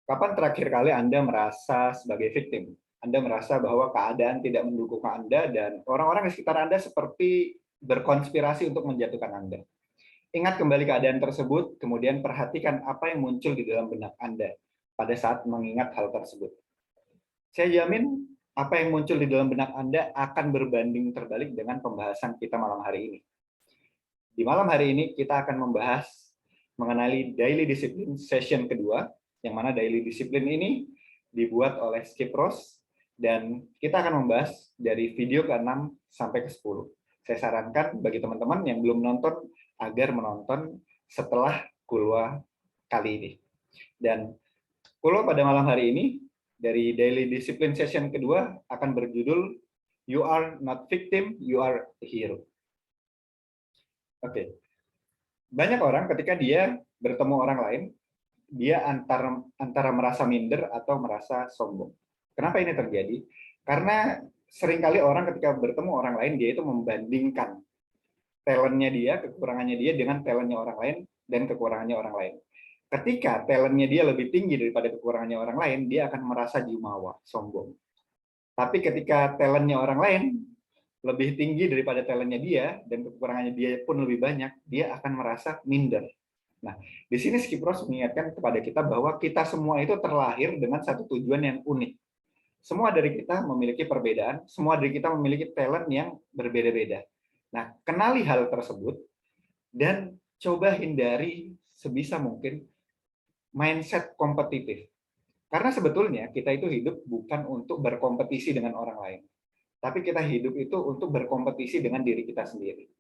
Kapan terakhir kali Anda merasa sebagai victim? Anda merasa bahwa keadaan tidak mendukung Anda dan orang-orang di sekitar Anda seperti berkonspirasi untuk menjatuhkan Anda. Ingat kembali keadaan tersebut, kemudian perhatikan apa yang muncul di dalam benak Anda pada saat mengingat hal tersebut. Saya jamin apa yang muncul di dalam benak Anda akan berbanding terbalik dengan pembahasan kita malam hari ini. Di malam hari ini kita akan membahas mengenali daily discipline session kedua, yang mana daily discipline ini dibuat oleh Skip Ross, dan kita akan membahas dari video ke-6 sampai ke-10. Saya sarankan bagi teman-teman yang belum nonton agar menonton setelah Kulwa kali ini. Dan Kulwa pada malam hari ini dari daily discipline session kedua akan berjudul You are not victim, you are a hero. Oke. Banyak orang ketika dia bertemu orang lain, dia antara merasa minder atau merasa sombong. Kenapa ini terjadi? Karena seringkali orang ketika bertemu orang lain, dia itu membandingkan talentnya dia, kekurangannya dia dengan talentnya orang lain dan kekurangannya orang lain. Ketika talentnya dia lebih tinggi daripada kekurangannya orang lain, dia akan merasa jumawa, sombong. Tapi ketika talentnya orang lain lebih tinggi daripada talentnya dia dan kekurangannya dia pun lebih banyak, dia akan merasa minder. Nah, di sini Skip Ross mengingatkan kepada kita bahwa kita semua itu terlahir dengan satu tujuan yang unik. Semua dari kita memiliki perbedaan, semua dari kita memiliki talent yang berbeda-beda. Nah, kenali hal tersebut dan coba hindari sebisa mungkin mindset kompetitif. Karena sebetulnya kita itu hidup bukan untuk berkompetisi dengan orang lain, tapi kita hidup itu untuk berkompetisi dengan diri kita sendiri.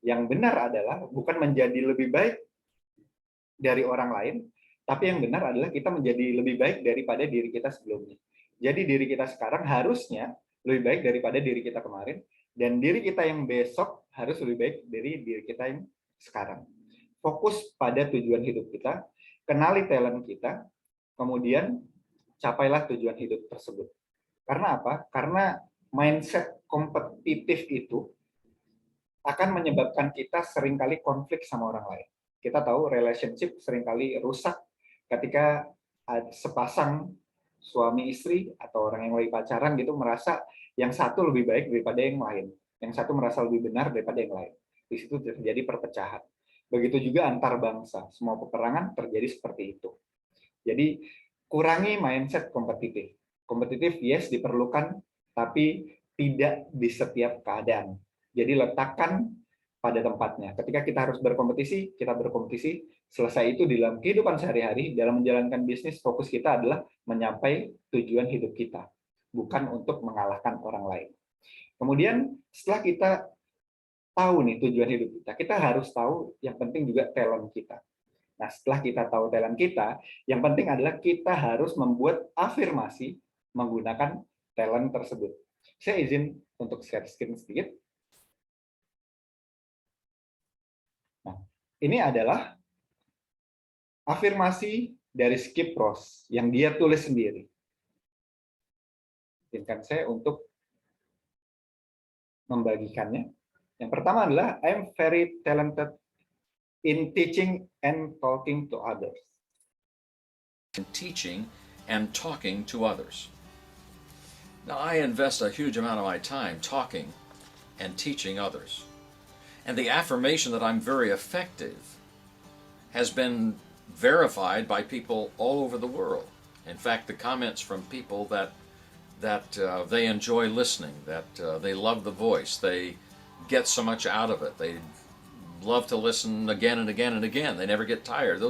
Yang benar adalah bukan menjadi lebih baik dari orang lain, tapi yang benar adalah kita menjadi lebih baik daripada diri kita sebelumnya. Jadi diri kita sekarang harusnya lebih baik daripada diri kita kemarin, dan diri kita yang besok harus lebih baik dari diri kita yang sekarang. Fokus pada tujuan hidup kita, kenali talent kita, kemudian capailah tujuan hidup tersebut. Karena apa? Karena mindset kompetitif itu akan menyebabkan kita seringkali konflik sama orang lain. Kita tahu relationship seringkali rusak ketika sepasang suami istri atau orang yang lagi pacaran gitu merasa yang satu lebih baik daripada yang lain, yang satu merasa lebih benar daripada yang lain. Di situ terjadi perpecahan. Begitu juga antar bangsa, semua peperangan terjadi seperti itu. Jadi kurangi mindset kompetitif. Kompetitif yes diperlukan, tapi tidak di setiap keadaan. Jadi letakkan pada tempatnya. Ketika kita harus berkompetisi, kita berkompetisi. Selesai itu di dalam kehidupan sehari-hari, dalam menjalankan bisnis, fokus kita adalah mencapai tujuan hidup kita, bukan untuk mengalahkan orang lain. Kemudian setelah kita tahu nih tujuan hidup kita, kita harus tahu yang penting juga talent kita. Nah, setelah kita tahu talent kita, yang penting adalah kita harus membuat afirmasi menggunakan talent tersebut. Saya izin untuk share screen sedikit. Nah, ini adalah afirmasi dari Skip Ross yang dia tulis sendiri. Izinkan saya untuk membagikannya. Yang pertama adalah I'm very talented in teaching and talking to others. In teaching and talking to others. Now, I invest a huge amount of my time talking and teaching others. And the affirmation that I'm very effective has been verified by people all over the world. In fact, the comments from people that they enjoy listening, that they love the voice, they get so much out of it, they love to listen again and again and again, they never get tired.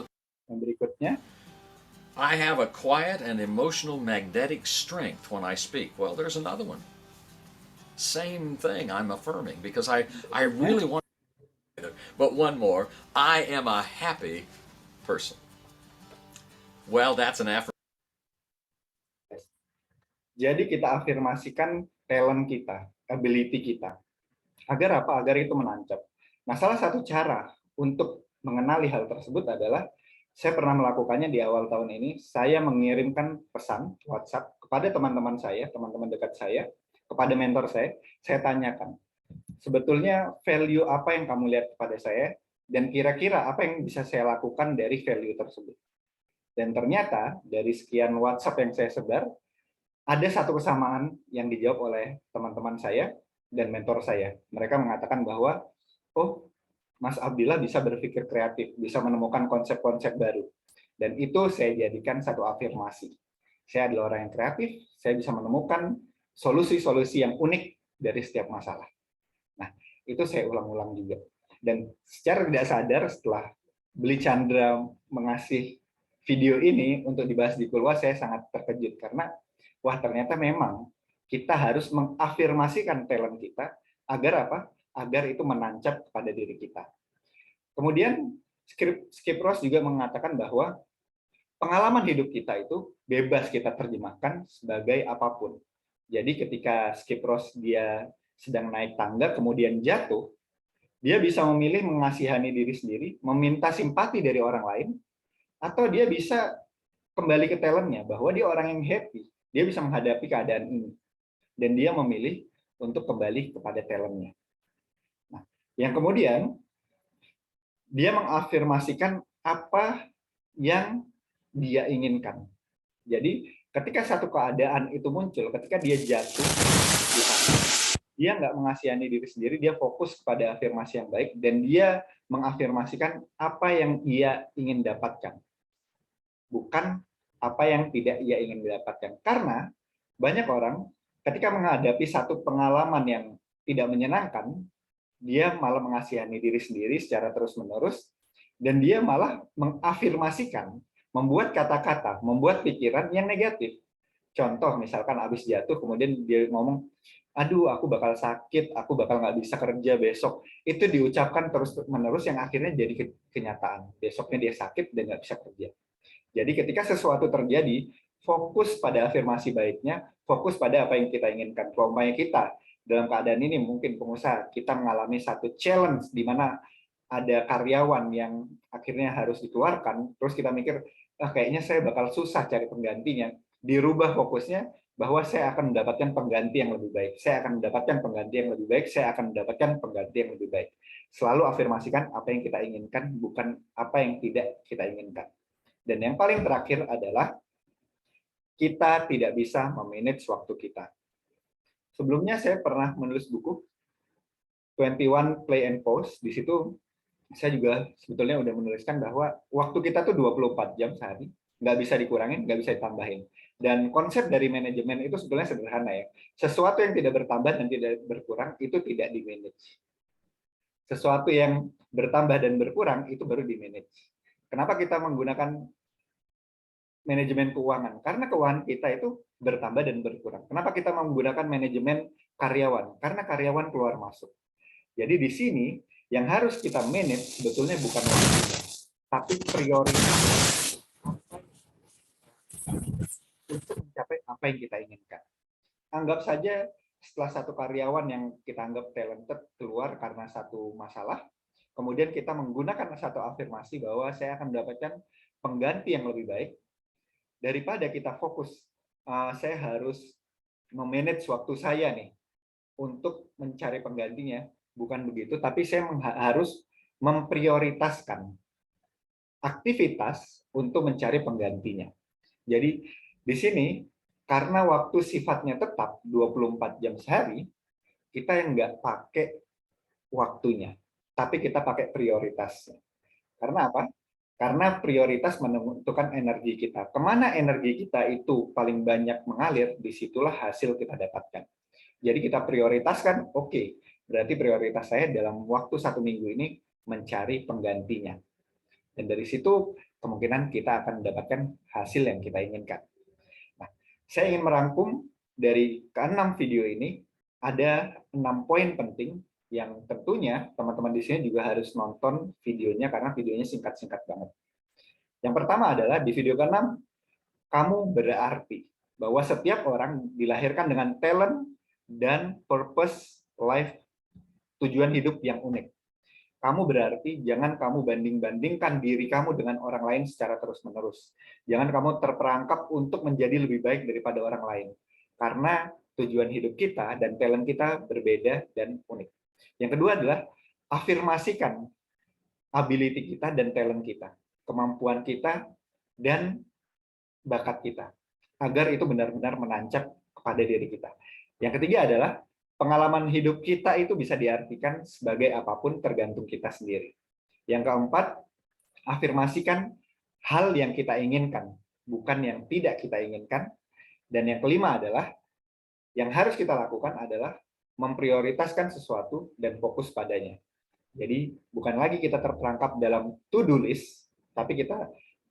Yang berikutnya, I have a quiet and emotional magnetic strength when I speak. Well, there's another one. Same thing I'm affirming because I really want to. But one more, I am a happy person. Well, that's an affirmation. Jadi kita afirmasikan talent kita, ability kita. Agar apa? Agar itu menancap. Nah, salah satu cara untuk mengenali hal tersebut adalah saya pernah melakukannya di awal tahun ini. Saya mengirimkan pesan WhatsApp kepada teman-teman saya, teman-teman dekat saya, kepada mentor saya tanyakan, sebetulnya value apa yang kamu lihat kepada saya, dan kira-kira apa yang bisa saya lakukan dari value tersebut. Dan ternyata dari sekian WhatsApp yang saya sebar, ada satu kesamaan yang dijawab oleh teman-teman saya dan mentor saya. Mereka mengatakan bahwa, oh, Mas Abdillah bisa berpikir kreatif, bisa menemukan konsep-konsep baru. Dan itu saya jadikan satu afirmasi. Saya adalah orang yang kreatif, saya bisa menemukan solusi-solusi yang unik dari setiap masalah. Nah, itu saya ulang-ulang juga. Dan secara tidak sadar setelah Beli Chandra mengasih video ini untuk dibahas di Kulwa, saya sangat terkejut karena wah ternyata memang kita harus mengafirmasikan talent kita agar apa? Agar itu menancap kepada diri kita. Kemudian Skip Ross juga mengatakan bahwa pengalaman hidup kita itu bebas kita terjemahkan sebagai apapun. Jadi ketika Skip Ross dia sedang naik tangga kemudian jatuh, dia bisa memilih mengasihani diri sendiri, meminta simpati dari orang lain, atau dia bisa kembali ke talentnya bahwa dia orang yang happy, dia bisa menghadapi keadaan ini, dan dia memilih untuk kembali kepada talentnya. Nah, yang kemudian dia mengafirmasikan apa yang dia inginkan. Jadi ketika satu keadaan itu muncul, ketika dia jatuh, dia nggak mengasihani diri sendiri, dia fokus kepada afirmasi yang baik, dan dia mengafirmasikan apa yang ia ingin dapatkan, bukan apa yang tidak ia ingin dapatkan. Karena banyak orang ketika menghadapi satu pengalaman yang tidak menyenangkan, dia malah mengasihani diri sendiri secara terus-menerus, dan dia malah mengafirmasikan, membuat kata-kata, membuat pikiran yang negatif. Contoh, misalkan habis jatuh, kemudian dia ngomong, aduh, aku bakal sakit, aku bakal nggak bisa kerja besok. Itu diucapkan terus-menerus yang akhirnya jadi kenyataan. Besoknya dia sakit dan nggak bisa kerja. Jadi ketika sesuatu terjadi, fokus pada afirmasi baiknya, fokus pada apa yang kita inginkan. Umpamanya kita dalam keadaan ini mungkin pengusaha, kita mengalami satu challenge di mana ada karyawan yang akhirnya harus dikeluarkan, terus kita mikir, kayaknya saya bakal susah cari penggantinya. Dirubah fokusnya bahwa saya akan mendapatkan pengganti yang lebih baik. Saya akan mendapatkan pengganti yang lebih baik. Saya akan mendapatkan pengganti yang lebih baik. Selalu afirmasikan apa yang kita inginkan, bukan apa yang tidak kita inginkan. Dan yang paling terakhir adalah kita tidak bisa memanage waktu kita. Sebelumnya saya pernah menulis buku 21 Play and Pause. Di situ saya juga sebetulnya udah menuliskan bahwa waktu kita tuh 24 jam sehari, nggak bisa dikurangin, nggak bisa ditambahin. Dan konsep dari manajemen itu sebetulnya sederhana ya. Sesuatu yang tidak bertambah dan tidak berkurang itu tidak di-manage. Sesuatu yang bertambah dan berkurang itu baru di-manage. Kenapa kita menggunakan manajemen keuangan? Karena keuangan kita itu bertambah dan berkurang. Kenapa kita menggunakan manajemen karyawan? Karena karyawan keluar masuk. Jadi di sini yang harus kita manage sebetulnya bukan waktunya, tapi prioritas untuk mencapai apa yang kita inginkan. Anggap saja setelah satu karyawan yang kita anggap talented keluar karena satu masalah, kemudian kita menggunakan satu afirmasi bahwa saya akan mendapatkan pengganti yang lebih baik, daripada kita fokus, saya harus memanage waktu saya nih untuk mencari penggantinya. Bukan begitu, tapi saya harus memprioritaskan aktivitas untuk mencari penggantinya. Jadi di sini karena waktu sifatnya tetap 24 jam sehari, kita yang nggak pakai waktunya, tapi kita pakai prioritasnya. Karena apa? Karena prioritas menentukan energi kita. Kemana energi kita itu paling banyak mengalir, disitulah hasil kita dapatkan. Jadi kita prioritaskan, oke, berarti prioritas saya dalam waktu 1 minggu ini mencari penggantinya. Dan dari situ kemungkinan kita akan mendapatkan hasil yang kita inginkan. Nah, saya ingin merangkum dari ke-6 video ini, ada 6 poin penting yang tentunya teman-teman di sini juga harus nonton videonya karena videonya singkat-singkat banget. Yang pertama adalah di video ke-6, kamu berarti bahwa setiap orang dilahirkan dengan talent dan purpose life, tujuan hidup yang unik. Kamu berarti jangan kamu banding-bandingkan diri kamu dengan orang lain secara terus-menerus. Jangan kamu terperangkap untuk menjadi lebih baik daripada orang lain. Karena tujuan hidup kita dan talent kita berbeda dan unik. Yang kedua adalah afirmasikan ability kita dan talent kita. Kemampuan kita dan bakat kita, agar itu benar-benar menancap kepada diri kita. Yang ketiga adalah pengalaman hidup kita itu bisa diartikan sebagai apapun tergantung kita sendiri. Yang keempat, afirmasikan hal yang kita inginkan, bukan yang tidak kita inginkan. Dan yang kelima adalah, yang harus kita lakukan adalah memprioritaskan sesuatu dan fokus padanya. Jadi bukan lagi kita terperangkap dalam to-do list, tapi kita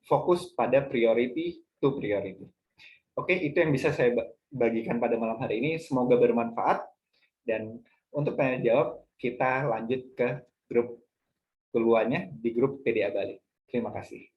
fokus pada priority to priority. Oke, itu yang bisa saya bagikan pada malam hari ini. Semoga bermanfaat. Dan untuk tanya jawab, kita lanjut ke grup keluarnya di grup PDA Bali. Terima kasih.